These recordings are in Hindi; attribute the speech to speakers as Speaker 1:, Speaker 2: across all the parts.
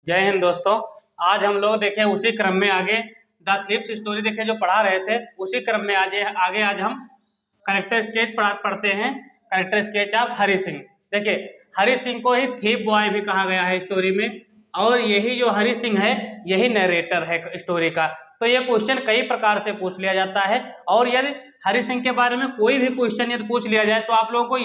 Speaker 1: जय हिंद दोस्तों। आज हम लोग देखें उसी क्रम में आगे द थीफ्स स्टोरी देखें जो पढ़ा रहे थे, उसी क्रम में आज हम करेक्टर स्केच पढ़ते हैं। Character sketch of Hari Singh. देखिए, हरि सिंह को ही थीप बॉय भी कहा गया है स्टोरी में, और यही जो हरि सिंह है यही नरेटर है स्टोरी का। तो ये क्वेश्चन कई प्रकार से पूछ लिया जाता है, और यदि हरि सिंह के बारे में कोई भी क्वेश्चन यदि पूछ लिया जाए तो आप लोगों को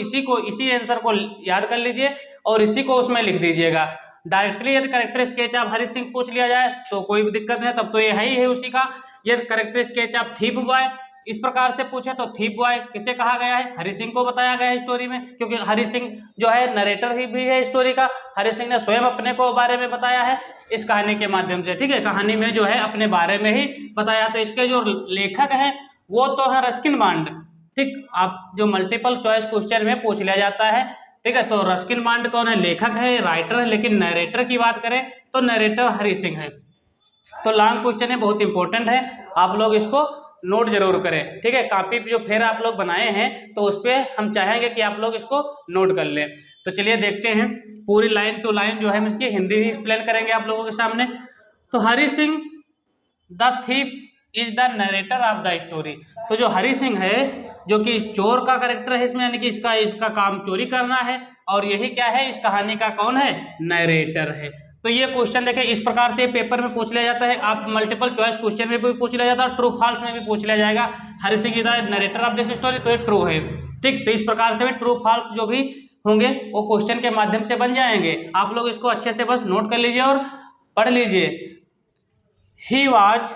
Speaker 1: इसी आंसर को याद कर लीजिए और इसी को उसमें लिख दीजिएगा। डायरेक्टली यदि character sketch of Hari Singh पूछ लिया जाए तो कोई भी दिक्कत नहीं, तब तो ये है ही है उसी का। यदि character sketch of thief boy इस प्रकार से पूछे तो थीप बॉय किसे कहा गया है, हरि सिंह को बताया गया है स्टोरी में, क्योंकि हरि सिंह जो है नरेटर ही भी है स्टोरी का। हरि सिंह ने स्वयं अपने को बारे में बताया है इस कहानी के माध्यम से। ठीक है, कहानी में जो है अपने बारे में ही बताया। तो इसके जो लेखक हैं वो तो है रस्किन बॉन्ड। ठीक, आप जो मल्टीपल चॉइस क्वेश्चन में पूछ लिया जाता है। ठीक है, तो रस्किन बॉन्ड कौन है, लेखक है, राइटर है, लेकिन नरेटर की बात करें तो नरेटर हरि सिंह है। तो लॉन्ग क्वेश्चन है, बहुत इंपॉर्टेंट है, आप लोग इसको नोट जरूर करें। ठीक है, कॉपी जो फिर आप लोग बनाए हैं तो उस पर हम चाहेंगे कि आप लोग इसको नोट कर लें। तो चलिए देखते हैं, पूरी लाइन टू लाइन जो है हम इसकी हिंदी भी एक्सप्लेन करेंगे आप लोगों के सामने। तो Hari Singh the thief is the narrator of the story. तो जो हरि सिंह है जो कि चोर का करेक्टर है इसमें, यानी कि इसका काम चोरी करना है, और यही क्या है, इस कहानी का कौन है, नरेटर है। तो ये क्वेश्चन देखें इस प्रकार से पेपर में पूछ लिया जाता है। आप मल्टीपल चॉइस क्वेश्चन में भी पूछ लिया जाता है, ट्रू फॉल्स में भी पूछ लिया जाएगा। Hari Singh is the narrator of this story, तो ये ट्रू है। ठीक, तो इस प्रकार से भी ट्रू फॉल्स जो भी होंगे वो क्वेश्चन के माध्यम से बन जाएंगे। आप लोग इसको अच्छे से बस नोट कर लीजिए और पढ़ लीजिए। He was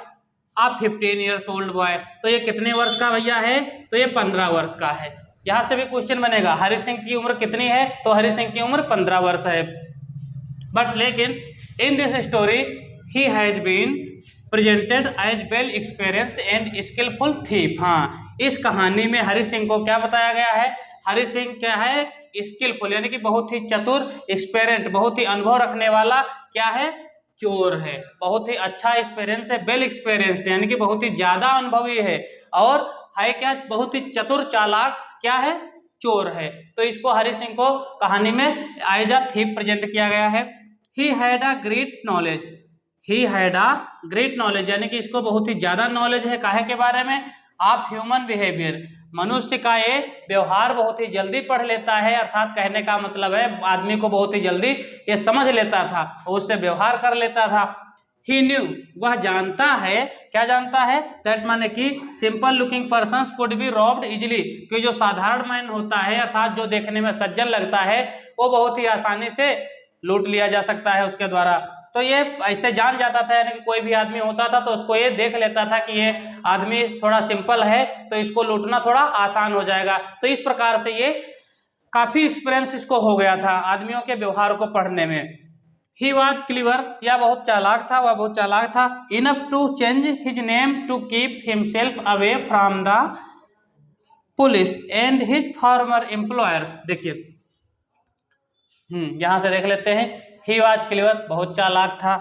Speaker 1: a 15 years old boy. तो ये कितने वर्ष का भैया है, तो ये 15 वर्ष का है। यहां से भी क्वेश्चन बनेगा हरि सिंह की उम्र कितनी है, तो हरि सिंह की उम्र 15 वर्ष है। बट लेकिन in this story he has been presented as well experienced and skillful thief. हाँ, इस कहानी में हरि सिंह को क्या बताया गया है, हरि सिंह क्या है, स्किलफुल यानी कि बहुत ही चतुर, एक्सपेरियंट बहुत ही अनुभव रखने वाला क्या है, चोर है। बहुत ही अच्छा एक्सपीरियंस है, वेल एक्सपीरियंस्ड यानी कि बहुत ही ज्यादा अनुभवी है, और है क्या, बहुत ही चतुर चालाक क्या है, चोर है। तो इसको हरि सिंह को कहानी में एज अ थीफ प्रेजेंट किया गया है। ही had a great knowledge, he had a great knowledge यानी कि इसको बहुत ही ज्यादा नॉलेज है काहे के बारे में, ऑफ ह्यूमन बिहेवियर, मनुष्य का ये व्यवहार बहुत ही जल्दी पढ़ लेता है। अर्थात कहने का मतलब है आदमी को बहुत ही जल्दी ये समझ लेता था और उससे व्यवहार कर लेता था। ही न्यू, वह जानता है, क्या जानता है, दैट माने कि simple looking persons could be robbed easily, कि जो साधारण मैन होता है अर्थात जो देखने में सज्जन लगता है वो बहुत ही आसानी से लूट लिया जा सकता है उसके द्वारा। तो ये ऐसे जान जाता था, यानी कि कोई भी आदमी होता था तो उसको ये देख लेता था कि ये आदमी थोड़ा सिंपल है तो इसको लूटना थोड़ा आसान हो जाएगा। तो इस प्रकार से ये काफी एक्सपीरियंस इसको हो गया था आदमियों के व्यवहार को पढ़ने में। ही वॉज क्लीवर, या बहुत चालाक था, वह बहुत चालाक था। Enough to change his name to keep himself away from the police and his former employers. देखिए, यहां से देख लेते हैं। ही वॉज क्लीवर, बहुत चालाक था।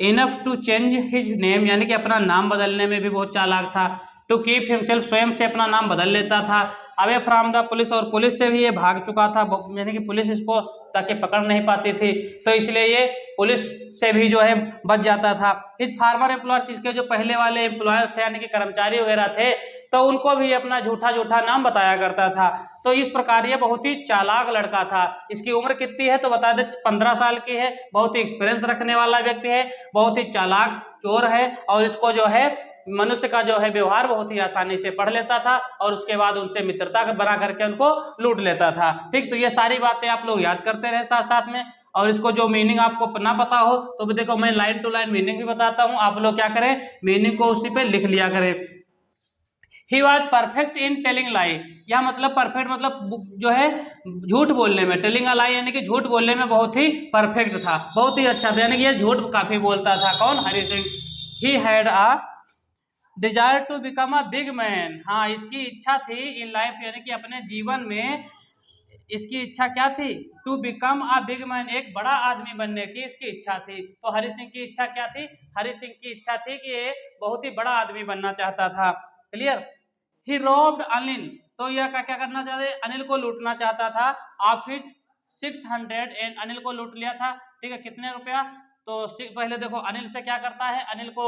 Speaker 1: Enough to change his name यानी कि अपना नाम बदलने में भी बहुत चालाक था। टू कीप हिमसेल्फ, स्वयं से अपना नाम बदल लेता था। अवे फ्रॉम द पुलिस, और पुलिस से भी ये भाग चुका था, यानी कि पुलिस इसको ताकि पकड़ नहीं पाती थी, तो इसलिए ये पुलिस से भी जो है बच जाता था। हिज फार्मर एम्प्लॉयर्स, इसके जो पहले वाले एम्प्लॉयर्स थे यानी कि कर्मचारी वगैरह थे, तो उनको भी अपना झूठा झूठा नाम बताया करता था। तो इस प्रकार ये बहुत ही चालाक लड़का था। इसकी उम्र कितनी है तो बता दे, 15 साल की है। बहुत ही एक्सपीरियंस रखने वाला व्यक्ति है, बहुत ही चालाक चोर है, और इसको जो है मनुष्य का जो है व्यवहार बहुत ही आसानी से पढ़ लेता था, और उसके बाद उनसे मित्रता बना करके उनको लूट लेता था। ठीक, तो ये सारी बातें आप लोग याद करते रहे साथ साथ में, और इसको जो मीनिंग आपको ना पता हो तो भी देखो मैं लाइन टू लाइन मीनिंग भी बताता हूँ, आप लोग क्या करें, मीनिंग को उसी पे लिख लिया करें। He was perfect in telling लाई, यह मतलब परफेक्ट मतलब जो है झूठ बोलने में, टेलिंग अ लाई यानी कि झूठ बोलने में बहुत ही परफेक्ट था, बहुत ही अच्छा था, यानी कि यह झूठ काफी बोलता था। कौन, Hari Singh. He had a desire to become a big man, हाँ इसकी इच्छा थी इन लाइफ यानी कि अपने जीवन में इसकी इच्छा क्या थी, to become a big man, एक बड़ा आदमी बनने की इसकी इच्छा थी। तो हरि सिंह की इच्छा क्या थी, हरि सिंह की इच्छा थी कि ये बहुत ही बड़ा आदमी बनना चाहता था। क्लियर। ही रोब्ड अनिल, तो यह क्या करना चाहते, अनिल को लूटना चाहता था। ऑफ हिज 600 एंड, अनिल को लूट लिया था। ठीक है, कितने रुपया, तो पहले देखो अनिल से क्या करता है, अनिल को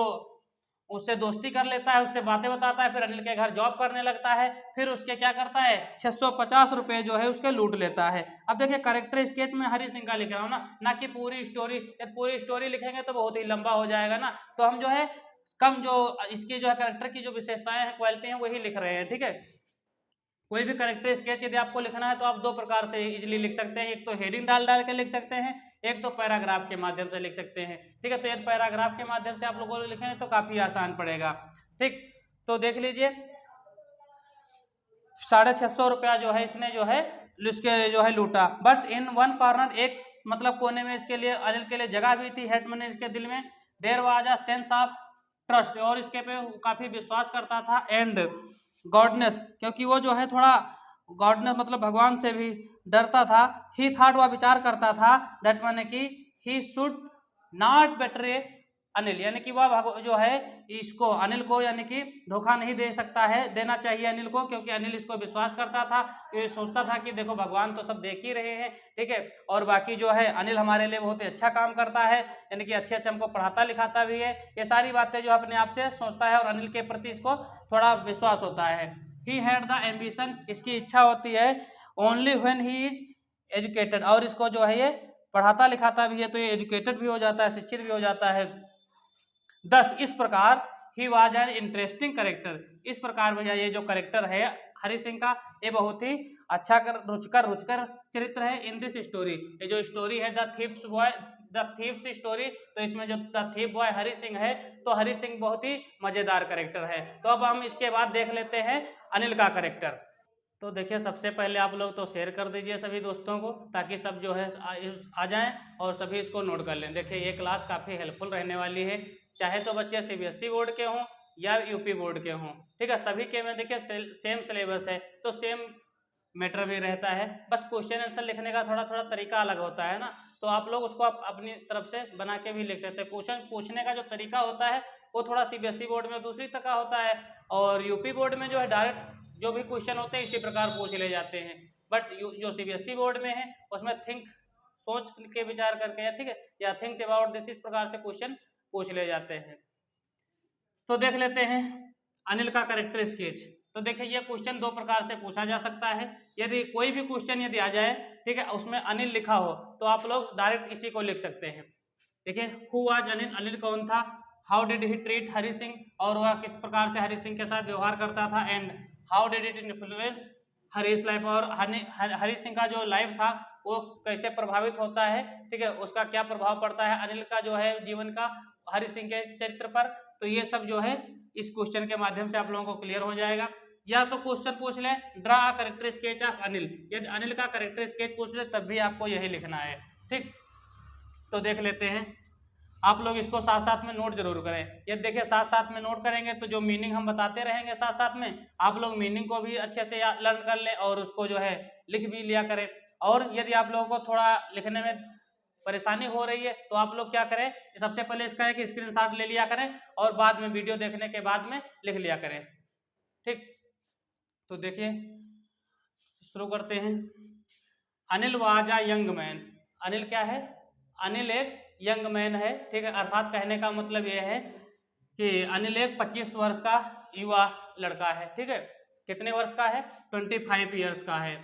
Speaker 1: उससे दोस्ती कर लेता है, उससे बातें बताता है, फिर अनिल के घर जॉब करने लगता है, फिर उसके क्या करता है 650 रुपए जो है उसके लूट लेता है। अब देखिए कैरेक्टर स्केच में हरी सिंह का लिख रहा हूँ ना कि पूरी स्टोरी। यदि पूरी स्टोरी लिखेंगे तो बहुत ही लंबा हो जाएगा ना, तो हम जो है कम जो इसकी जो है कैरेक्टर की जो विशेषताएं हैं, क्वालिटी हैं, वही लिख रहे हैं। ठीक है, कोई भी कैरेक्टर स्केच यदि आपको लिखना है तो आप दो प्रकार से इजीली लिख सकते हैं, एक तो हेडिंग डाल डाल के लिख सकते हैं, एक तो पैराग्राफ के माध्यम से लिख सकते हैं। ठीक है, तो यदि पैराग्राफ के माध्यम से आप लोगों को लिखेंगे तो काफी आसान पड़ेगा। ठीक, तो देख लीजिए 650 रुपया जो है इसने जो है इसके जो है लूटा, बट इन वन कॉर्नर, एक मतलब कोने में इसके लिए अनिल के लिए जगह भी थी, हेडमैन ने इसके दिल में there was a sense of trust, और इसके पे काफी विश्वास करता था, एंड गॉडनेस, क्योंकि वो जो है थोड़ा गॉडनेस मतलब भगवान से भी डरता था। ही थॉट, वह विचार करता था, दैट माने कि he should not betray Anil, यानी कि वह जो है इसको अनिल को यानी कि धोखा नहीं दे सकता है, देना चाहिए अनिल को, क्योंकि अनिल इसको विश्वास करता था, ये सोचता था कि देखो भगवान तो सब देख ही रहे हैं। ठीक है, और बाकी जो है अनिल हमारे लिए बहुत ही अच्छा काम करता है, यानी कि अच्छे से हमको पढ़ाता लिखाता भी है, ये सारी बातें जो अपने आप से सोचता है और अनिल के प्रति इसको थोड़ा विश्वास होता है। ही हैड द एम्बिशन, इसकी इच्छा होती है, only when he is educated, और इसको जो है ये पढ़ाता लिखाता भी है तो ये एजुकेटेड भी हो जाता है, शिक्षित भी हो जाता है। 10 इस प्रकार he was an interesting character, इस प्रकार भैया ये जो करेक्टर है हरि सिंह का, ये बहुत ही अच्छा रुचकर चरित्र है इन दिस स्टोरी। ये जो स्टोरी है the thieves boy, the thieves story, तो इसमें जो the thief boy Hari Singh है, तो हरि सिंह बहुत ही मजेदार करेक्टर है। तो अब हम इसके बाद देख लेते हैं अनिल का करेक्टर। तो देखिए सबसे पहले आप लोग तो शेयर कर दीजिए सभी दोस्तों को, ताकि सब जो है आ जाएं और सभी इसको नोट कर लें। देखिए ये क्लास काफ़ी हेल्पफुल रहने वाली है, चाहे तो बच्चे सीबीएसई बोर्ड के हों या यूपी बोर्ड के हों। ठीक है, सभी के में देखिए सेम सिलेबस है, तो सेम मैटर भी रहता है, बस क्वेश्चन आंसर लिखने का थोड़ा थोड़ा तरीका अलग होता है ना, तो आप लोग उसको अपनी तरफ से बना के भी लिख सकते हैं। क्वेश्चन पूछने का जो तरीका होता है वो थोड़ा सीबीएसई बोर्ड में दूसरी तरह का होता है, और यूपी बोर्ड में जो है डायरेक्ट जो भी क्वेश्चन होते हैं इसी प्रकार पूछ ले जाते हैं। बट जो सीबीएसई बोर्ड में है उसमें थिंक, सोच के विचार करके, ठीक है, या थिंक अबाउट दिस, इस प्रकार से क्वेश्चन पूछ ले जाते हैं। तो देख लेते हैं अनिल का कैरेक्टर स्केच। तो देखिए ये क्वेश्चन दो प्रकार से पूछा जा सकता है, यदि कोई भी क्वेश्चन यदि आ जाए, ठीक है, उसमें अनिल लिखा हो तो आप लोग डायरेक्ट इसी को लिख सकते हैं। देखिए हु वाज अनिल, अनिल कौन था, how did he treat Hari Singh, और वह किस प्रकार से हरि सिंह के साथ व्यवहार करता था, and how did it influence Harish life, और हरि सिंह का जो लाइफ था वो कैसे प्रभावित होता है, ठीक है, उसका क्या प्रभाव पड़ता है अनिल का जो है जीवन का हरि सिंह के चरित्र पर। तो ये सब जो है इस क्वेश्चन के माध्यम से आप लोगों को क्लियर हो जाएगा। या तो क्वेश्चन पूछ ले draw a character sketch of Anil, यदि अनिल का कैरेक्टर स्केच पूछ ले तब भी आपको यही लिखना है। ठीक, तो देख लेते हैं, आप लोग इसको साथ साथ में नोट जरूर करें। ये देखिए साथ साथ में नोट करेंगे तो जो मीनिंग हम बताते रहेंगे साथ साथ में, आप लोग मीनिंग को भी अच्छे से लर्न कर लें और उसको जो है लिख भी लिया करें। और यदि आप लोगों को थोड़ा लिखने में परेशानी हो रही है तो आप लोग क्या करें, सबसे पहले इसका एक स्क्रीनशॉट ले लिया करें और बाद में वीडियो देखने के बाद में लिख लिया करें। ठीक, तो देखिए शुरू करते हैं। Anil was a young man, Anil क्या है, अनिल एक यंग मैन है। ठीक है, अर्थात कहने का मतलब यह है कि अनिल एक 25 वर्ष का युवा लड़का है। ठीक है, कितने वर्ष का है, 25 ईयर्स का है।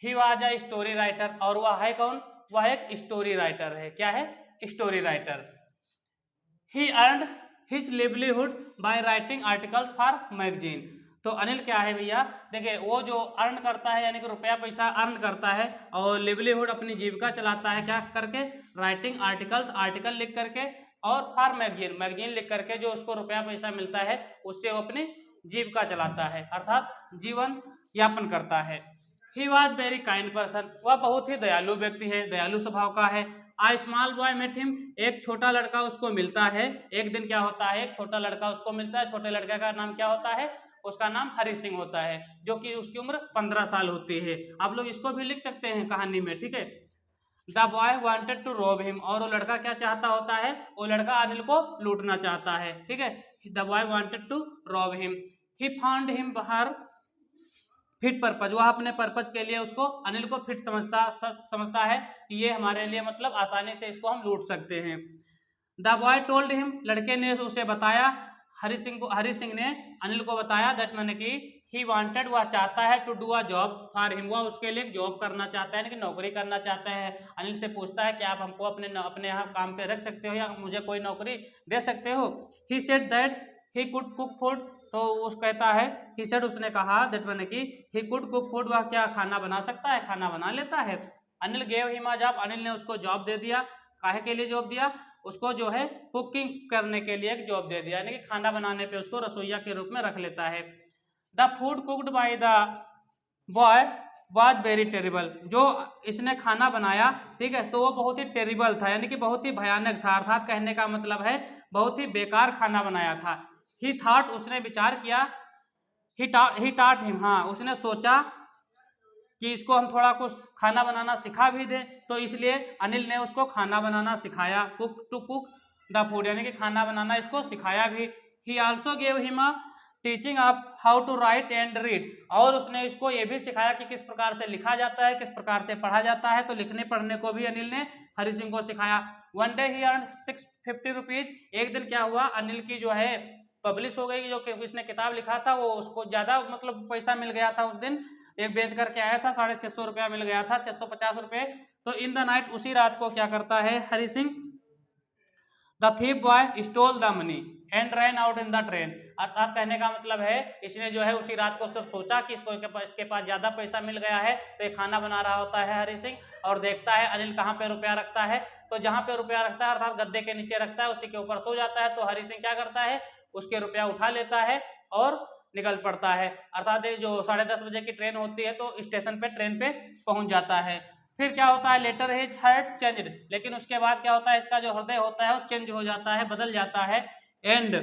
Speaker 1: He was a story writer, और वह है कौन, वह एक स्टोरी राइटर है। क्या है, story writer. He earned his livelihood by writing articles for magazine. तो अनिल क्या है भैया, देखिए वो जो अर्न करता है यानी कि रुपया पैसा अर्न करता है, और लिवलीहुड अपनी जीविका चलाता है क्या करके, राइटिंग आर्टिकल्स, आर्टिकल लिख करके, और फॉर मैगजीन, मैगजीन लिख करके जो उसको रुपया पैसा मिलता है उससे वो अपनी जीविका चलाता है, अर्थात जीवन यापन करता है। He was very kind person, वह बहुत ही दयालु व्यक्ति है, दयालु स्वभाव का है। आ स्मॉल बॉय मेट हिम, एक छोटा लड़का उसको मिलता है। एक दिन क्या होता है, एक छोटा लड़का उसको मिलता है, छोटे लड़के का नाम क्या होता है, उसका नाम हरि सिंह होता है, जो कि उसकी उम्र 15 साल होती है। आप लोग इसको भी लिख सकते हैं कहानी में। ठीक है, the boy wanted to rob him, और वो लड़का क्या चाहता होता है, वो लड़का अनिल को लूटना चाहता है। ठीक है, the boy wanted to rob him. He found him बाहर फिट पर्पज, वह अपने पर्पज के लिए उसको अनिल को फिट समझता है कि ये हमारे लिए मतलब आसानी से इसको हम लूट सकते हैं। द बॉय टोल्ड हिम, लड़के ने उसे बताया, हरि सिंह ने अनिल को बताया दैट मैंने कि ही वांटेड, वह चाहता है to do a job for him, वह उसके लिए जॉब करना चाहता है, यानी कि नौकरी करना चाहता है। अनिल से पूछता है कि आप हमको अपने यहाँ काम पे रख सकते हो या मुझे कोई नौकरी दे सकते हो। He said that he could cook food, तो उस कहता है ही सेड, उसने कहा दैट मैंने कि ही कुड कुक फूड, वह क्या खाना बना सकता है, खाना बना लेता है। Anil gave him a job, Anil ने उसको जॉब दे दिया। काहे के लिए जॉब दिया? उसको जो है कुकिंग करने के लिए एक जॉब दे दिया, यानी कि खाना बनाने पे उसको रसोईया के रूप में रख लेता है। The food cooked by the boy was very terrible, जो इसने खाना बनाया, ठीक है, तो वो बहुत ही टेरिबल था, यानी कि बहुत ही भयानक था, अर्थात कहने का मतलब है बहुत ही बेकार खाना बनाया था। ही थॉट, उसने विचार किया, ही टॉट हिम, हाँ उसने सोचा कि इसको हम थोड़ा कुछ खाना बनाना सिखा भी दें, तो इसलिए अनिल ने उसको खाना बनाना सिखाया, cook to cook the food, यानी कि खाना बनाना इसको सिखाया भी। He also gave him a teaching of how to write and read, और उसने इसको ये भी सिखाया कि किस प्रकार से लिखा जाता है, किस प्रकार से पढ़ा जाता है, तो लिखने पढ़ने को भी अनिल ने हरि सिंह को सिखाया। वन डे ही अर्न 650 रुपीज, एक दिन क्या हुआ, अनिल की जो है पब्लिश हो गई, जो इसने किताब लिखा था वो उसको ज्यादा मतलब पैसा मिल गया था उस दिन, एक बेच करके आया था, 650 रुपया मिल गया था, 650 रुपये। तो इन द नाइट, उसी रात को क्या करता है Hari Singh, the thief boy stole the money and ran out in the train, अर्थात कहने का मतलब है इसने जो है उसी रात को सब सोचा कि इसके पास ज्यादा पैसा मिल गया है, तो ये खाना बना रहा होता है हरि सिंह, और देखता है अनिल कहाँ पे रुपया रखता है, तो जहां पे रुपया रखता है अर्थात गद्दे के नीचे रखता है, उसी के ऊपर सो जाता है। तो हरि सिंह क्या करता है, उसके रुपया उठा लेता है और निकल पड़ता है, अर्थात जो 10:30 बजे की ट्रेन होती है तो स्टेशन पे ट्रेन पे पहुंच जाता है। फिर क्या होता है, लेटर हिज हार्ट चेंज्ड, लेकिन उसके बाद क्या होता है, इसका जो हृदय होता है वो चेंज हो जाता है, बदल जाता है। And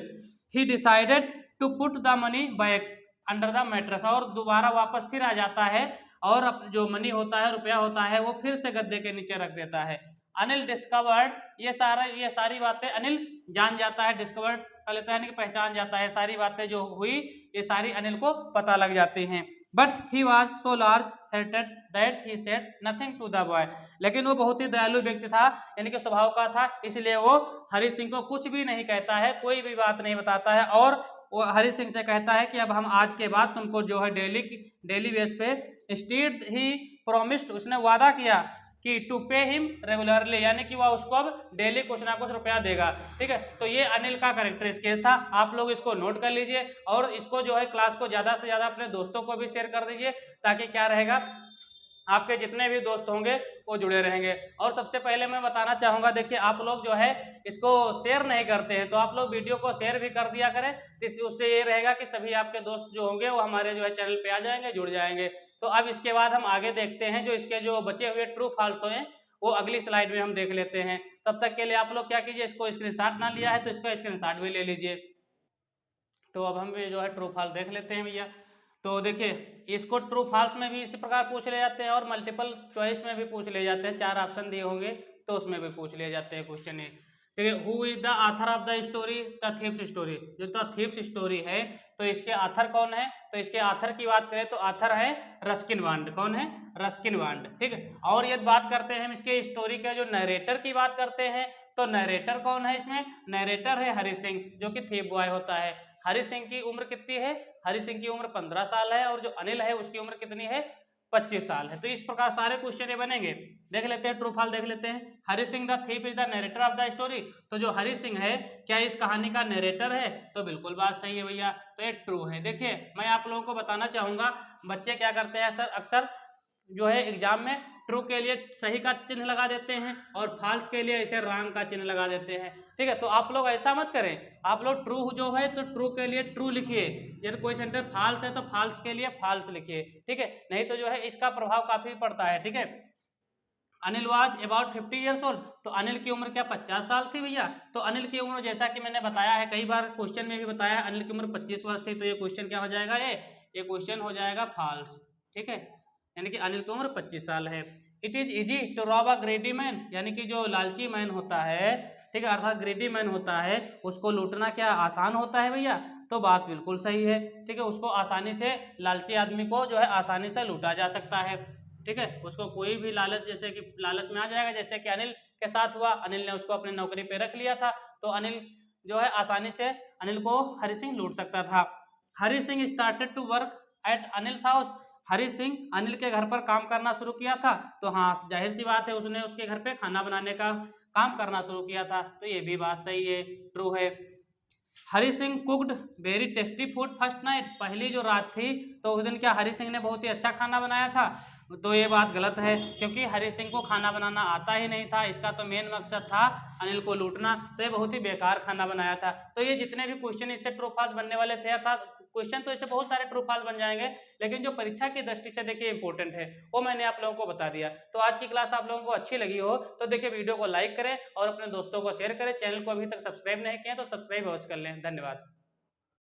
Speaker 1: he decided to put the money back under the mattress, और दोबारा वापस फिर आ जाता है और जो मनी होता है, रुपया होता है, वो फिर से गद्दे के नीचे रख देता है। अनिल डिस्कवर्ड, ये सारी बातें अनिल जान जाता है, डिस्कवर्ड कर लेता है, यानी कि पहचान जाता है, सारी बातें जो हुई ये सारी अनिल को पता लग जाती हैं। But he was so large hearted that he said nothing to the boy, लेकिन वो बहुत ही दयालु व्यक्ति था, यानी कि स्वभाव का था, इसलिए वो हरि सिंह को कुछ भी नहीं कहता है, कोई भी बात नहीं बताता है, और वो हरि सिंह से कहता है कि अब हम आज के बाद तुमको जो है डेली बेस पे स्टीड ही प्रोमिस्ड, उसने वादा किया कि टू पे हिम रेगुलरली, यानी कि वह उसको अब डेली कुछ ना कुछ रुपया देगा, ठीक है। तो ये अनिल का कैरेक्टर स्केच था, आप लोग इसको नोट कर लीजिए और इसको जो है क्लास को ज्यादा से ज्यादा अपने दोस्तों को भी शेयर कर दीजिए, ताकि क्या रहेगा, आपके जितने भी दोस्त होंगे वो जुड़े रहेंगे। और सबसे पहले मैं बताना चाहूंगा, देखिए आप लोग जो है इसको शेयर नहीं करते हैं, तो आप लोग वीडियो को शेयर भी कर दिया करें, उससे ये रहेगा कि सभी आपके दोस्त जो होंगे वो हमारे जो है चैनल पे आ जाएंगे, जुड़ जाएंगे। तो अब इसके बाद हम आगे देखते हैं, जो इसके जो बचे हुए ट्रू फॉल्स हैं वो अगली स्लाइड में हम देख लेते हैं। तब तक के लिए आप लोग क्या कीजिए, इसको स्क्रीनशॉट ना लिया है तो इसका स्क्रीनशॉट भी ले लीजिए। तो अब हम जो है ट्रू फॉल्स देख लेते हैं भैया। तो देखिए इसको ट्रू फॉल्स में भी इसी प्रकार पूछ ले जाते हैं और मल्टीपल चॉइस में भी पूछ ले जाते हैं, 4 ऑप्शन दिए होंगे तो उसमें भी पूछ ले जाते हैं क्वेश्चन। ठीक है, who is the author of the story, the thieves story, जो द थीव्स स्टोरी है तो इसके ऑथर कौन है, तो इसके ऑथर की बात करें तो ऑथर है रस्किन बॉन्ड, कौन है, रस्किन बॉन्ड, ठीक है। और यदि बात करते हैं हम इसके स्टोरी के जो नरेटर की बात करते हैं, तो नरेटर कौन है इसमें, नरेटर है हरि सिंह, जो कि थीव बॉय होता है। हरि सिंह की उम्र कितनी है, हरि सिंह की उम्र 15 साल है, और जो अनिल है उसकी उम्र कितनी है, 25 साल है। तो इस प्रकार सारे क्वेश्चन ये बनेंगे। देख लेते हैं ट्रू फॉल्स देख लेते हैं। Hari Singh the thief is the narrator of the story, तो जो हरि सिंह है क्या इस कहानी का नरेटर है, तो बिल्कुल बात सही है भैया, तो ये ट्रू है। देखिए मैं आप लोगों को बताना चाहूंगा, बच्चे क्या करते हैं सर, अक्सर जो है एग्जाम में ट्रू के लिए सही का चिन्ह लगा देते हैं और फॉल्स के लिए ऐसे रॉन्ग का चिन्ह लगा देते हैं, ठीक है। तो आप लोग ऐसा मत करें, आप लोग ट्रू जो है तो ट्रू के लिए ट्रू लिखिए, यदि कोई सेंटर फॉल्स है तो फॉल्स के लिए फॉल्स लिखिए, ठीक है, नहीं तो जो है इसका प्रभाव काफी पड़ता है, ठीक है। Anil was about 50 years old, तो अनिल की उम्र क्या 50 साल थी भैया, तो अनिल की उम्र जैसा कि मैंने बताया है कई बार क्वेश्चन में भी बताया है, अनिल की उम्र 25 वर्ष थी, तो ये क्वेश्चन क्या हो जाएगा, ये क्वेश्चन हो जाएगा फॉल्स, ठीक है, यानी कि अनिल की उम्र 25 साल है। It is easy to rob a greedy man, यानी कि जो लालची मैन होता है, ठीक है, अर्थात ग्रेडी मैन होता है, उसको लूटना क्या आसान होता है भैया, तो बात बिल्कुल सही है। ठीक है, उसको आसानी से, लालची आदमी को जो है आसानी से लूटा जा सकता है। ठीक है, उसको कोई भी लालच, जैसे कि लालच में आ जाएगा, जैसे कि अनिल के साथ हुआ, अनिल ने उसको अपनी नौकरी पे रख लिया था, तो अनिल जो है आसानी से अनिल को हरि सिंह लूट सकता था। Hari Singh started to work at Anil house. Hari Singh Anil के घर पर काम करना शुरू किया था, तो हाँ जाहिर सी बात है उसने उसके घर पे खाना बनाने का काम करना शुरू किया था, तो ये भी बात सही है, ट्रू है। Hari Singh cooked very tasty food first night. पहली जो रात थी तो उस दिन क्या हरि सिंह ने बहुत ही अच्छा खाना बनाया था? तो ये बात गलत है, क्योंकि हरि सिंह को खाना बनाना आता ही नहीं था। इसका तो मेन मकसद था अनिल को लूटना, तो ये बहुत ही बेकार खाना बनाया था। तो ये जितने भी क्वेश्चन इससे ट्रू फॉल्स बनने वाले थे, अर्थात क्वेश्चन तो इससे बहुत सारे ट्रू फॉल्स बन जाएंगे, लेकिन जो परीक्षा की दृष्टि से देखिए इंपॉर्टेंट है, वो मैंने आप लोगों को बता दिया। तो आज की क्लास आप लोगों को अच्छी लगी हो तो देखिए वीडियो को लाइक करें और अपने दोस्तों को शेयर करें। चैनल को अभी तक सब्सक्राइब नहीं किया तो सब्सक्राइब अवश्य कर लें। धन्यवाद।